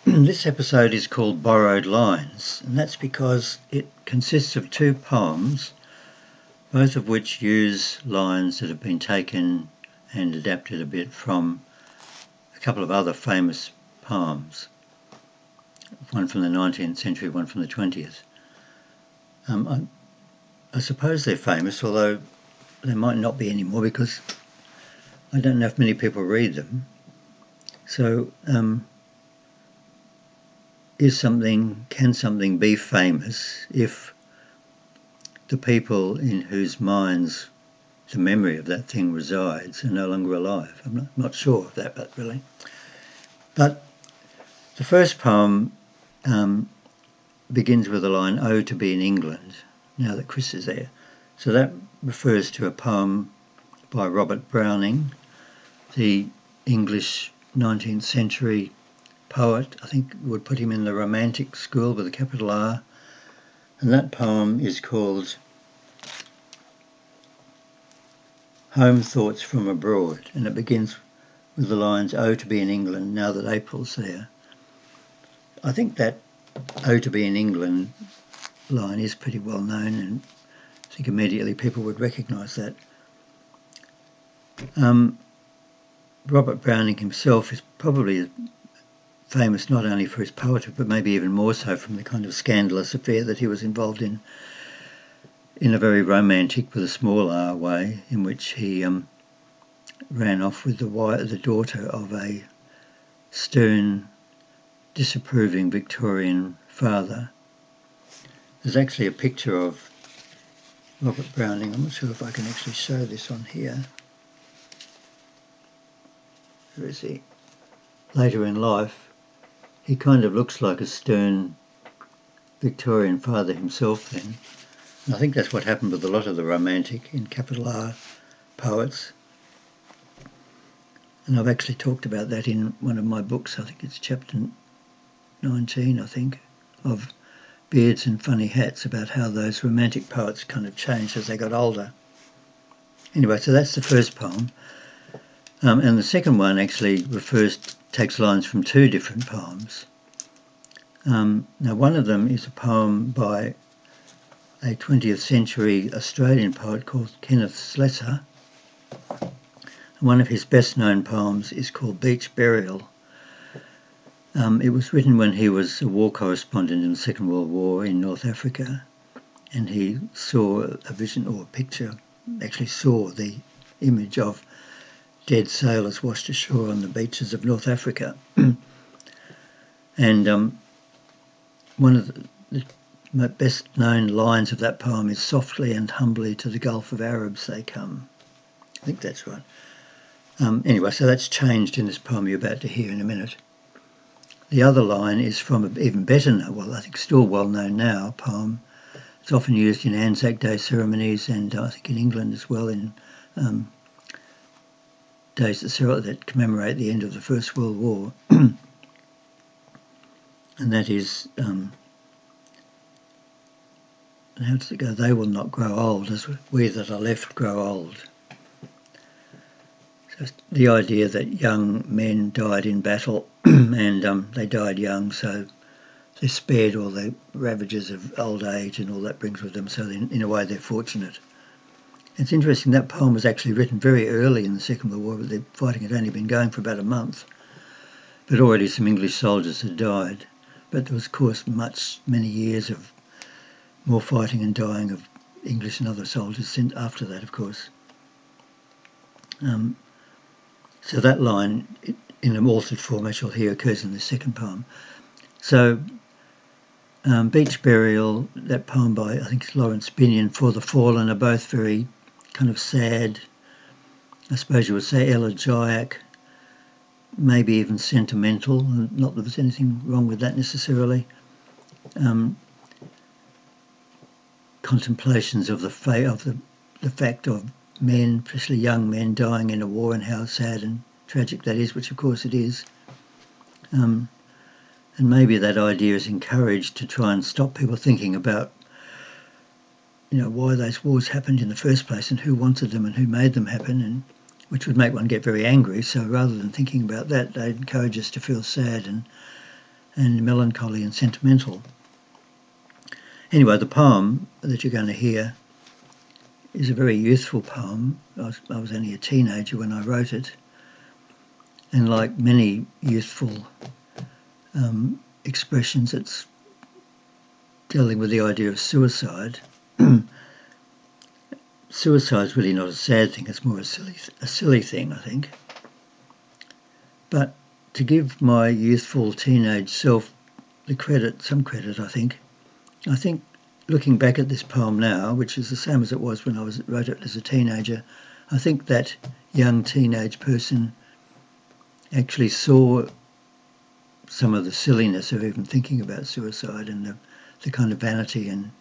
This episode is called Borrowed Lines, and that's because it consists of two poems, both of which use lines that have been taken and adapted a bit from a couple of other famous poems, one from the 19th century, one from the 20th. I suppose they're famous, although they might not be anymore because I don't know if many people read them. So, can something be famous if the people in whose minds the memory of that thing resides are no longer alive? I'm not sure of that, but really. But the first poem begins with the line, "Oh, to be in England," now that Chris is there. So that refers to a poem by Robert Browning, the English 19th century poet. I think would put him in the Romantic school with a capital R. And that poem is called Home Thoughts from Abroad, and it begins with the lines, "Oh, to be in England now that April's there." I think that "Oh, to be in England" line is pretty well known, and I think immediately people would recognise that. Robert Browning himself is probably famous not only for his poetry, but maybe even more so from the kind of scandalous affair that he was involved in a very romantic, with a small r way, in which he ran off with the daughter of a stern, disapproving Victorian father. There's actually a picture of Robert Browning. I'm not sure if I can actually show this on here. Where is he? Later in life, he kind of looks like a stern Victorian father himself then. And I think that's what happened with a lot of the romantic, in capital R, poets. And I've actually talked about that in one of my books. I think it's chapter 19, of Beards and Funny Hats, about how those romantic poets kind of changed as they got older. Anyway, so that's the first poem. And the second one actually takes lines from two different poems. Now, one of them is a poem by a 20th century Australian poet called Kenneth Slessor. One of his best known poems is called Beach Burial. It was written when he was a war correspondent in the Second World War in North Africa, and he saw a vision or a picture, actually saw the image of dead sailors washed ashore on the beaches of North Africa. And one of the best known lines of that poem is, "Softly and humbly to the Gulf of Arabs they come." I think that's right. Anyway, so that's changed in this poem you're about to hear in a minute. The other line is from an even better known, well, I think still well known now, poem. It's often used in Anzac Day ceremonies, and I think in England as well, in days that commemorate the end of the First World War. And that is, how does it go? "They will not grow old as we that are left grow old." So the idea that young men died in battle and they died young, so they're spared all the ravages of old age and all that brings with them, so in a way they're fortunate. It's interesting, that poem was actually written very early in the Second World War, but the fighting had only been going for about a month. But already some English soldiers had died. But there was, of course, many years of more fighting and dying of English and other soldiers after that, of course. So that line, in an altered form, I shall hear, occurs in the second poem. So Beach Burial, that poem by, I think it's Lawrence Binion, For the Fallen, are both very kind of sad, I suppose you would say elegiac, maybe even sentimental. Not that there's anything wrong with that necessarily. Contemplations of the fact of men, especially young men, dying in a war, and how sad and tragic that is, which of course it is. And maybe that idea is encouraged to try and stop people thinking about, why those wars happened in the first place and who wanted them and who made them happen, and which would make one get very angry. So rather than thinking about that, they encourage us to feel sad and and melancholy and sentimental. Anyway, the poem that you're going to hear is a very youthful poem. I was only a teenager when I wrote it, and like many youthful expressions, it's dealing with the idea of suicide. Suicide's really not a sad thing, it's more a silly thing, I think. But to give my youthful teenage self some credit, I think looking back at this poem now, which is the same as it was when I wrote it as a teenager, I think that young teenage person actually saw some of the silliness of even thinking about suicide and the kind of vanity and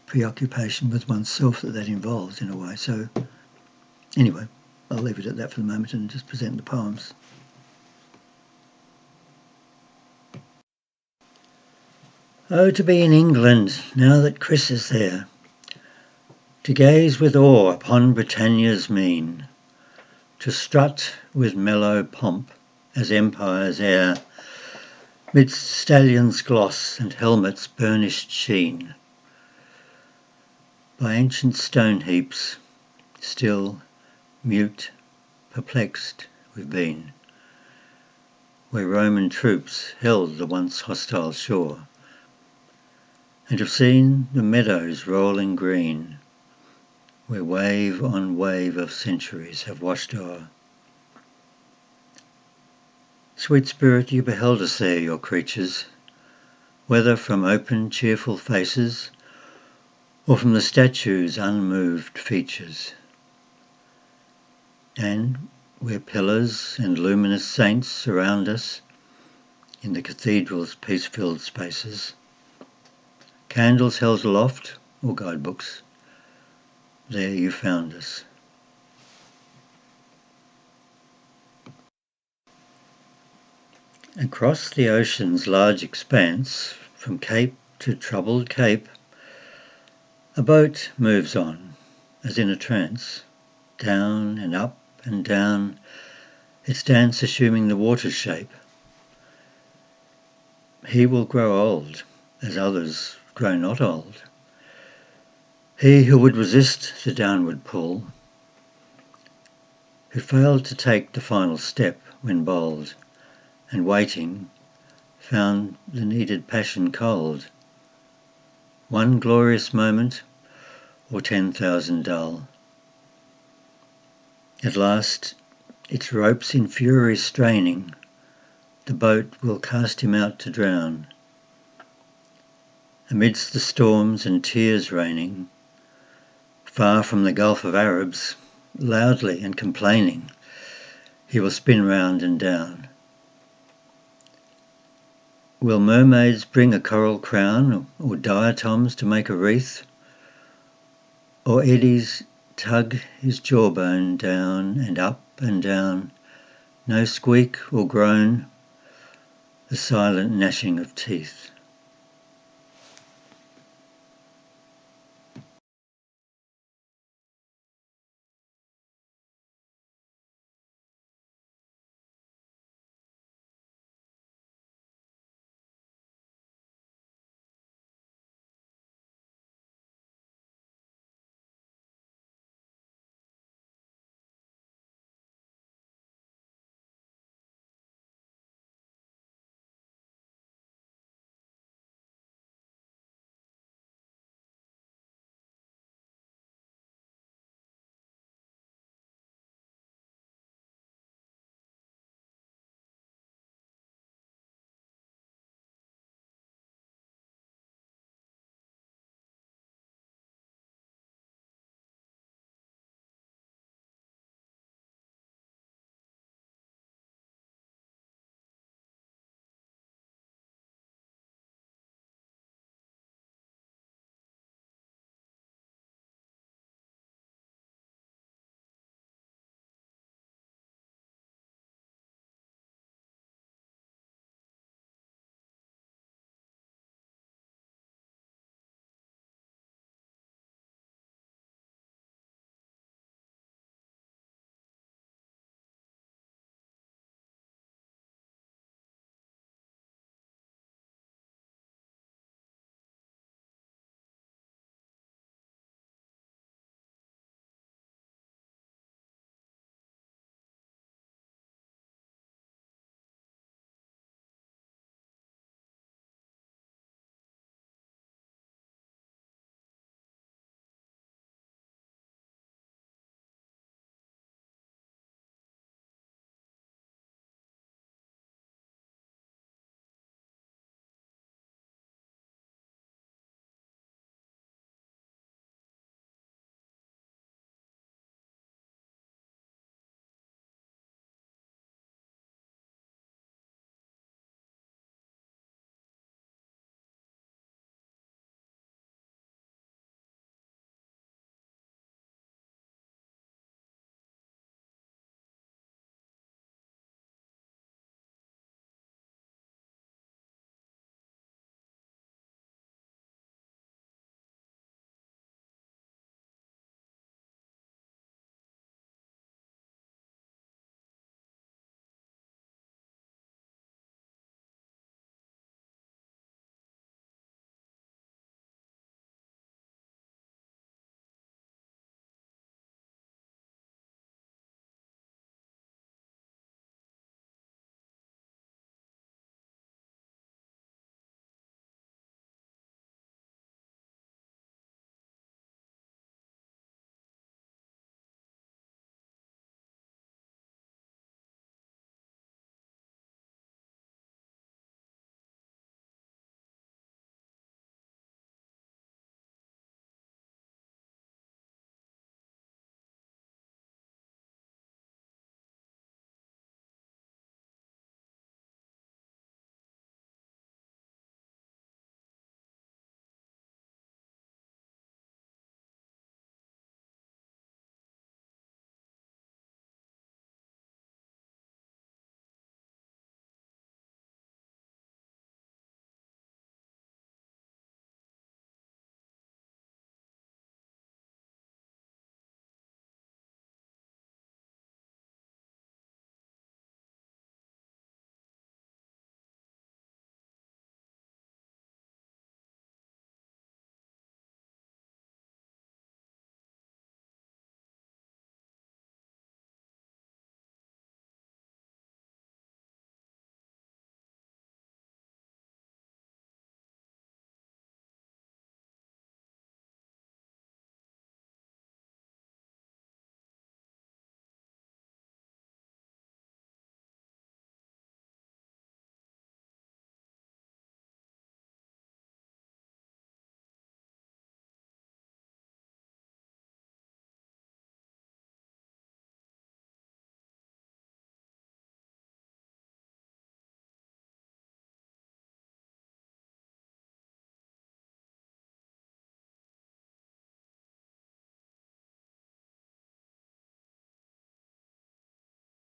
preoccupation with oneself that involves in a way. So anyway, I'll leave it at that for the moment and just present the poems. Oh, to be in England now that Chris is there, to gaze with awe upon Britannia's mien, to strut with mellow pomp as empire's heir, midst stallions' gloss and helmets' burnished sheen. By ancient stone heaps, still, mute, perplexed we've been, where Roman troops held the once hostile shore, and have seen the meadows rolling green, where wave on wave of centuries have washed o'er. Sweet spirit, you beheld us there, your creatures, whether from open cheerful faces, or from the statue's unmoved features. And where pillars and luminous saints surround us, in the cathedral's peace-filled spaces, candles held aloft, or guidebooks, there you found us. Across the ocean's large expanse, from cape to troubled cape, a boat moves on, as in a trance, down and up and down, its dance assuming the water's shape. He will grow old, as others grow not old. He who would resist the downward pull, who failed to take the final step when bold, and waiting, found the needed passion cold. One glorious moment, or 10,000 dull. At last, its ropes in fury straining, the boat will cast him out to drown. Amidst the storms and tears raining, far from the Gulf of Arabs, loudly and complaining, he will spin round and down. Will mermaids bring a coral crown, or diatoms to make a wreath? Or eddies tug his jawbone down and up and down, no squeak or groan, the silent gnashing of teeth?